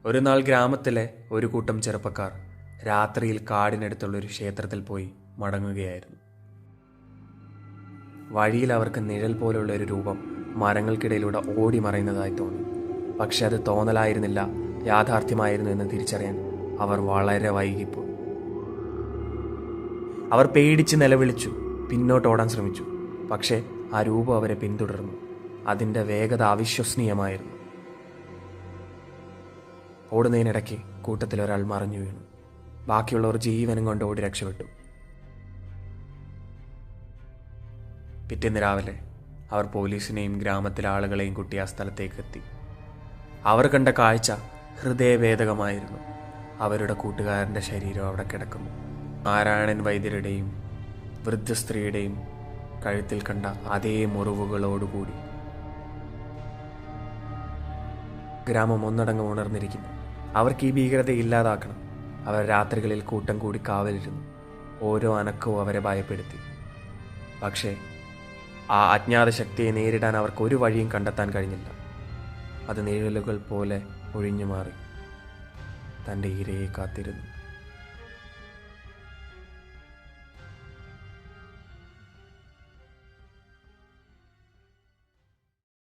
ഒരു നാൾ ഗ്രാമത്തിലെ ഒരു കൂട്ടം ചെറുപ്പക്കാർ രാത്രിയിൽ കാടിനടുത്തുള്ള ഒരു ക്ഷേത്രത്തിൽ പോയി മടങ്ങുകയായിരുന്നു. വഴിയിൽ അവർക്ക് നിഴൽ പോലുള്ള ഒരു രൂപം മരങ്ങൾക്കിടയിലൂടെ ഓടി മറയുന്നതായി തോന്നി. പക്ഷെ അത് തോന്നലായിരുന്നില്ല, യാഥാർത്ഥ്യമായിരുന്നു എന്ന് തിരിച്ചറിയാൻ അവർ വളരെ വൈകിപ്പോയി. അവർ പേടിച്ച് നിലവിളിച്ചു, പിന്നോട്ടോടാൻ ശ്രമിച്ചു. പക്ഷേ ആ രൂപം അവരെ പിന്തുടർന്നു. അതിൻ്റെ വേഗത അവിശ്വസനീയമായിരുന്നു. ഓടുന്നതിനിടയ്ക്ക് കൂട്ടത്തിൽ ഒരാൾ മറിഞ്ഞു വീണു. ബാക്കിയുള്ളവർ ജീവനും കൊണ്ട് ഓടി രക്ഷപ്പെട്ടു. പിറ്റേന്ന് രാവിലെ അവർ പോലീസിനെയും ഗ്രാമത്തിലെ ആളുകളെയും കൂട്ടി ആ സ്ഥലത്തേക്ക് എത്തി. അവർ കണ്ട കാഴ്ച ഹൃദയഭേദകമായിരുന്നു. അവരുടെ കൂട്ടുകാരൻ്റെ ശരീരം അവിടെ കിടക്കുന്നു. നാരായണൻ വൈദ്യരുടെയും വൃദ്ധ സ്ത്രീയുടെയും കഴുത്തിൽ കണ്ട അതേ മുറിവുകളോടുകൂടി. ഗ്രാമം ഒന്നടങ്കം ഉണർന്നിരിക്കുന്നു. അവർക്ക് ഈ ഭീകരത ഇല്ലാതാക്കണം. അവർ രാത്രികളിൽ കൂട്ടം കൂടി കാവലിരുന്നു. ഓരോ അനക്കവും അവരെ ഭയപ്പെടുത്തി. പക്ഷേ ആ അജ്ഞാത ശക്തിയെ നേരിടാൻ അവർക്ക് ഒരു വഴിയും കണ്ടെത്താൻ കഴിഞ്ഞില്ല. അത് നിഴലുകൾ പോലെ ഒഴിഞ്ഞു മാറി തൻ്റെ ഇരയെ കാത്തിരുന്നു.